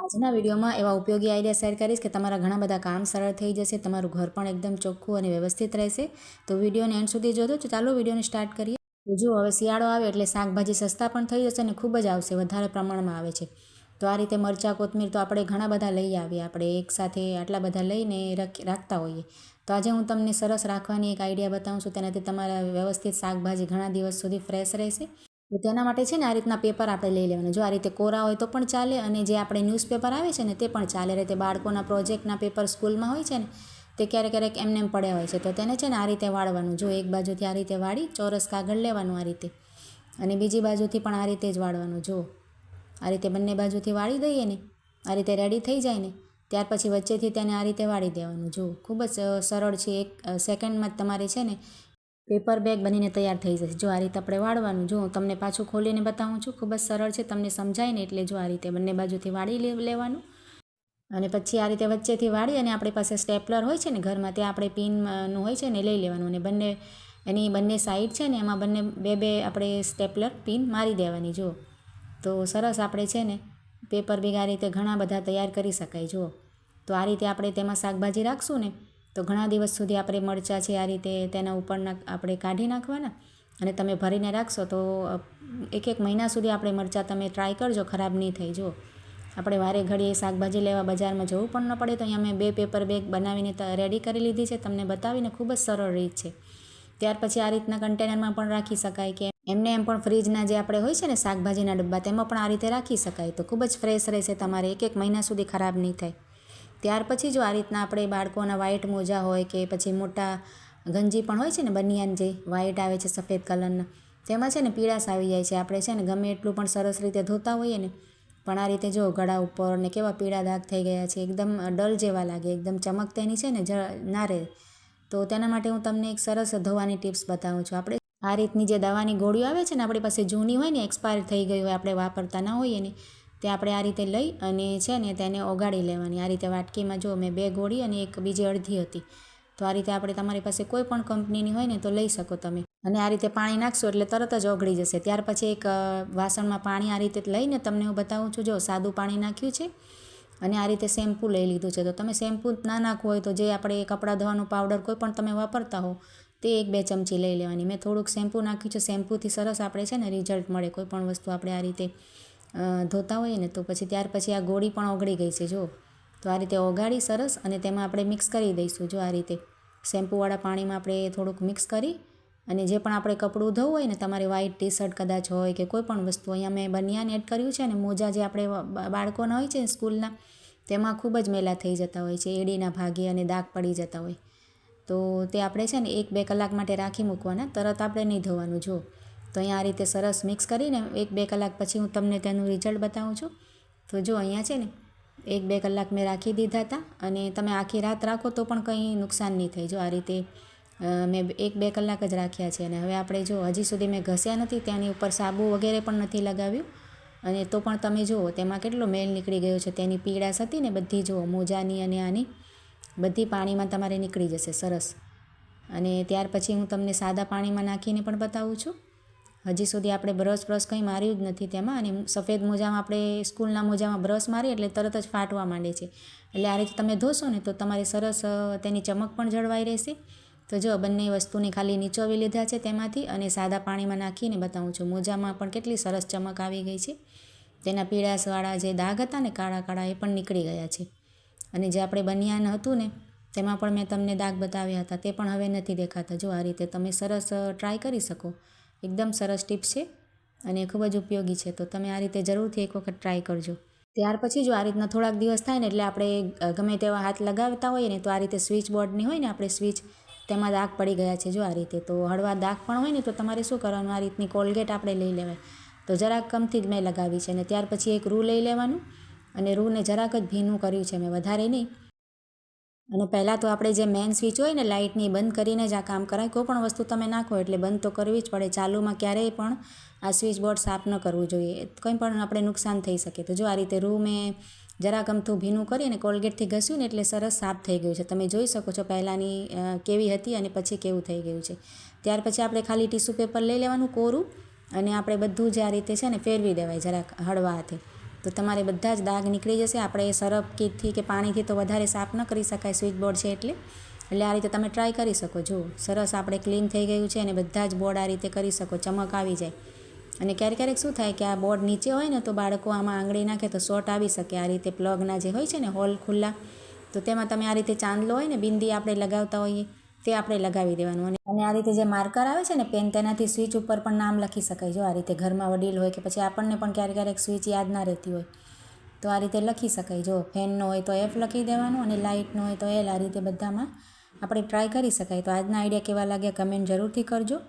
આજના વિડીયોમાં એવા ઉપયોગી આઈડિયા શેર કરીશ કે તમારા ઘણા બધા કામ સરળ થઈ જશે, તમારું ઘર પણ એકદમ ચોખ્ખું અને વ્યવસ્થિત રહેશે. તો વિડીયોને એન્ડ સુધી જોજો. તો ચાલો વિડીયોને સ્ટાર્ટ કરીએ. તો જો હવે શિયાળો આવે એટલે શાકભાજી સસ્તા પણ થઈ જશે અને ખૂબ જ આવશે, વધારે પ્રમાણમાં આવે છે. તો આ રીતે મરચાં, કોથમીર તો આપણે ઘણા બધા લઈ આવીએ, આપણે એકસાથે આટલા બધા લઈને રાખતા હોઈએ. તો આજે હું તમને સરસ રાખવાની એક આઈડિયા બતાવું છું, તેનાથી તમારા વ્યવસ્થિત શાકભાજી ઘણા દિવસ સુધી ફ્રેશ રહેશે. તો તેના માટે છે ને આ રીતના પેપર આપણે લઈ લેવાનું. જો આ રીતે કોરા હોય તો પણ ચાલે, અને જે આપણે ન્યૂઝપેપર આવે છે ને તે પણ ચાલે. રીતે બાળકોના પ્રોજેક્ટના પેપર સ્કૂલમાં હોય છે ને તે ક્યારેક એમને એમ પડ્યા હોય છે, તો તેને છે ને આ રીતે વાળવાનું. જો એક બાજુથી આ રીતે વાળી ચોરસ કાગળ લેવાનું આ રીતે, અને બીજી બાજુથી પણ આ રીતે જ વાળવાનું. જો આ રીતે બંને બાજુથી વાળી દઈએ ને, આ રીતે રેડી થઈ જાય ને ત્યાર પછી વચ્ચેથી તેને આ રીતે વાળી દેવાનું. જો ખૂબ જ સરળ છે, 1 સેકન્ડમાં જ તમારે છે ને પેપર બેગ બનીને તૈયાર થઈ જશે. જો આ રીતે આપણે વાળવાનું. જો હું તમને પાછું ખોલીને બતાવું છું, ખૂબ જ સરળ છે, તમને સમજાય ને એટલે. જો આ રીતે બંને બાજુથી વાળી લેવાનું, અને પછી આ રીતે વચ્ચેથી વાળી અને આપણી પાસે સ્ટેપલર હોય છે ને ઘરમાં, ત્યાં આપણે પિનનું હોય છે ને લઈ લેવાનું, અને એની બંને સાઈડ છે ને એમાં બે આપણે સ્ટેપલર પિન મારી દેવાની. જો તો સરસ આપણે છે ને પેપર બેગ આ રીતે ઘણા બધા તૈયાર કરી શકાય. જો તો આ રીતે આપણે તેમાં શાકભાજી રાખશું ને તો ઘણા દિવસ સુધી આપણે મરચાં છે આ રીતે તેના ઉપરના આપણે કાઢી નાખવાના, અને તમે ભરીને રાખશો તો 1 મહિના સુધી આપણે મરચાં તમે ટ્રાય કરજો, ખરાબ નહીં થાય. જો આપણે વારે ઘડીએ શાકભાજી લેવા બજારમાં જવું પણ ન પડે. તો અહીંયા મેં 2 પેપર બેગ બનાવીને રેડી કરી લીધી છે, તમને બતાવીને. ખૂબ જ સરળ રીત છે. ત્યાર પછી આ રીતના કન્ટેનરમાં પણ રાખી શકાય, કે એમને એમ પણ ફ્રીજના જે આપણે હોય છે ને શાકભાજીના ડબ્બા, તેમાં પણ આ રીતે રાખી શકાય. તો ખૂબ જ ફ્રેશ રહેશે, તમારે 1 મહિના સુધી ખરાબ નહીં થાય. ત્યાર પછી જો આ રીતના આપણે બાળકોના વ્હાઇટ મોજા હોય કે પછી મોટા ગંજી પણ હોય છે ને, બનિયાન જે વ્હાઇટ આવે છે સફેદ કલરના, તેમાં છે ને પીળાશ આવી જાય છે. આપણે છે ને ગમે એટલું પણ સરસ રીતે ધોતા હોઈએ ને, પણ આ રીતે જો ગળા ઉપર ને કેવા પીળા દાગ થઈ ગયા છે, એકદમ ડલ જેવા લાગે, એકદમ ચમક તેની છે ને ના રહે. તો તેના માટે હું તમને એક સરસ ધોવાની ટિપ્સ બતાવું છું. આપણે આ રીતની જે દવાની ગોળીઓ આવે છે ને, આપણી પાસે જૂની હોય ને, એક્સપાયર થઈ ગઈ હોય, આપણે વાપરતા ના હોઈએ ને, તે આપણે આ રીતે લઈ અને છે ને તેને ઓગાળી લેવાની. આ રીતે વાટકીમાં. જો મેં 2 ગોળી અને એક બીજી અડધી હતી. તો આ રીતે આપણે, તમારી પાસે કોઈ પણ કંપનીની હોય ને તો લઈ શકો તમે, અને આ રીતે પાણી નાખશો એટલે તરત જ ઓગળી જશે. ત્યાર પછી એક વાસણમાં પાણી આ રીતે લઈને તમને હું બતાવું છું. જો સાદું પાણી નાખ્યું છે, અને આ રીતે શેમ્પૂ લઈ લીધું છે. તો તમે શેમ્પૂ ના નાખવું હોય તો જે આપણે કપડાં ધોવાનું પાવડર કોઈ પણ તમે વાપરતા હો તે 1-2 ચમચી લઈ લેવાની. મેં થોડુંક શેમ્પૂ નાખ્યું છે. શેમ્પૂથી સરસ આપણે છે ને રિઝલ્ટ મળે, કોઈ પણ વસ્તુ આપણે આ રીતે ધોતા હોઈએ ને. તો પછી ત્યાર પછી આ ગોળી પણ ઓગળી ગઈ છે. જો તો આ રીતે ઓગાળી સરસ, અને તેમાં આપણે મિક્સ કરી દઈશું. જો આ રીતે શેમ્પૂવાળા પાણીમાં આપણે થોડુંક મિક્સ કરી, અને જે પણ આપણે કપડું ધોવું હોય ને, તમારે વ્હાઇટ ટી-શર્ટ કદાચ હોય કે કોઈ પણ વસ્તુ, અહીંયા મેં બનિયાન એડ કર્યું છે, અને મોજા જે આપણે બાળકોના હોય છે ને સ્કૂલના, તેમાં ખૂબ જ મેલા થઈ જતા હોય છે, એડીના ભાગે, અને દાગ પડી જતા હોય. તો તે આપણે છે ને 1-2 કલાક માટે રાખી મૂકવાના, તરત આપણે નહીં ધોવાનું. જો તો અહીંયા આ રીતે સરસ મિક્સ કરીને 1-2 કલાક પછી હું તમને તેનું રિઝલ્ટ બતાવું છું. તો જો અહીંયા છે ને 1-2 કલાક મેં રાખી દીધા હતા, અને તમે આખી રાત રાખો તો પણ કંઈ નુકસાન નહીં થાય. જો આ રીતે મેં 1-2 કલાક જ રાખ્યા છે. અને હવે આપણે જો હજી સુધી મેં ઘસ્યા નથી, ત્યાંની ઉપર સાબુ વગેરે પણ નથી લગાવ્યું, અને તો પણ તમે જુઓ તેમાં કેટલો મેલ નીકળી ગયો છે. તેની પીળાશ હતી ને બધી, જુઓ મોજાની અને આની બધી પાણીમાં તમારે નીકળી જશે સરસ. અને ત્યાર પછી હું તમને સાદા પાણીમાં નાખીને પણ બતાવું છું. હજી સુધી આપણે બ્રશ કંઈ માર્યું જ નથી તેમાં, અને સફેદ મોજામાં આપણે સ્કૂલના મોજામાં બ્રશ મારીએ એટલે તરત જ ફાટવા માંડે છે. એટલે આ રીતે તમે ધોશો ને તો તમારે સરસ તેની ચમક પણ જળવાઈ રહેશે. તો જો બંને વસ્તુને ખાલી નીચોવી લીધા છે તેમાંથી, અને સાદા પાણીમાં નાખીને બતાવું છું. મોજામાં પણ કેટલી સરસ ચમક આવી ગઈ છે. તેના પીળાશવાળા જે દાગ હતા ને, કાળા એ પણ નીકળી ગયા છે. અને જે આપણે બનિયાન હતું ને તેમાં પણ મેં તમને દાગ બતાવ્યા હતા, તે પણ હવે નથી દેખાતા. જો આ રીતે તમે સરસ ટ્રાય કરી શકો. એકદમ સરસ ટિપ્સ છે અને ખૂબ જ ઉપયોગી છે. તો તમે આ રીતે જરૂરથી એક વખત ટ્રાય કરજો. ત્યાર પછી જો આ રીતના થોડાક દિવસ થાય ને એટલે આપણે ગમે તેવા હાથ લગાવતા હોઈએ ને, તો આ રીતે સ્વિચ બોર્ડની હોય ને આપણે સ્વિચ, તેમાં દાગ પડી ગયા છે. જો આ રીતે, તો હળવા દાગ પણ હોય ને તો તમારે શું કરવાનું, આ રીતની કોલગેટ આપણે લઈ લેવાય. તો જરાક કમથી જ મેં લગાવી છે. અને ત્યાર પછી એક રૂ લઈ લેવાનું, અને રૂને જરાક જ ભીનું કર્યું છે મેં, વધારે નહીં. અને પહેલાં તો આપણે જે મેઇન સ્વિચ હોય ને લાઇટની, બંધ કરીને જ આ કામ કરાય. કોઈ પણ વસ્તુ તમે નાખો એટલે બંધ તો કરવી જ પડે. ચાલુમાં ક્યારેય પણ આ સ્વિચ બોર્ડ સાફ ન કરવું જોઈએ, કંઈ પણ આપણે નુકસાન થઈ શકે. તો જો આ રીતે રૂ મેં જરાક અમથું ભીનું કરી અને કોલગેટથી ઘસ્યું ને એટલે સરસ સાફ થઈ ગયું છે. તમે જોઈ શકો છો પહેલાંની કેવી હતી અને પછી કેવું થઈ ગયું છે. ત્યાર પછી આપણે ખાલી ટીશ્યુ પેપર લઈ લેવાનું કોરું, અને આપણે બધું જ આ રીતે છે ને ફેરવી દેવાય જરાક હળવા હાથે. તો તમારે બધા જ દાગ નીકળી જશે. આપણે સરફ કીટથી કે પાણીથી તો વધારે સાફ ન કરી શકાય સ્વિચ બોર્ડ છે એટલે આ રીતે તમે ટ્રાય કરી શકો. જુઓ સરસ આપણે ક્લીન થઈ ગયું છે અને બધા જ બોર્ડ આ રીતે કરી શકો, ચમક આવી જાય. અને ક્યારેક શું થાય કે આ બોર્ડ નીચે હોય ને તો બાળકો આમાં આંગળી નાખે તો શોર્ટ આવી શકે. આ રીતે પ્લગના જે હોય છે ને હોલ ખુલ્લા, તો તેમાં તમે આ રીતે ચાંદલો હોય ને બિંદી આપણે લગાવતા હોઈએ તે આપણે લગાવી દેવાનું. અને આ રીતે જે માર્કર આવે છે ને પેન, તેનાથી સ્વિચ ઉપર પણ નામ લખી શકાય. જો આ રીતે ઘરમાં વડીલ હોય કે પછી આપણને પણ ક્યારેક સ્વિચ યાદ ના રહેતી હોય તો આ રીતે લખી શકાય. જો ફેનનો હોય તો F લખી દેવાનું અને લાઇટનો હોય તો L. આ રીતે બધામાં આપણે ટ્રાય કરી શકાય. તો આજના આઈડિયા કેવા લાગ્યા કમેન્ટ જરૂરથી કરજો.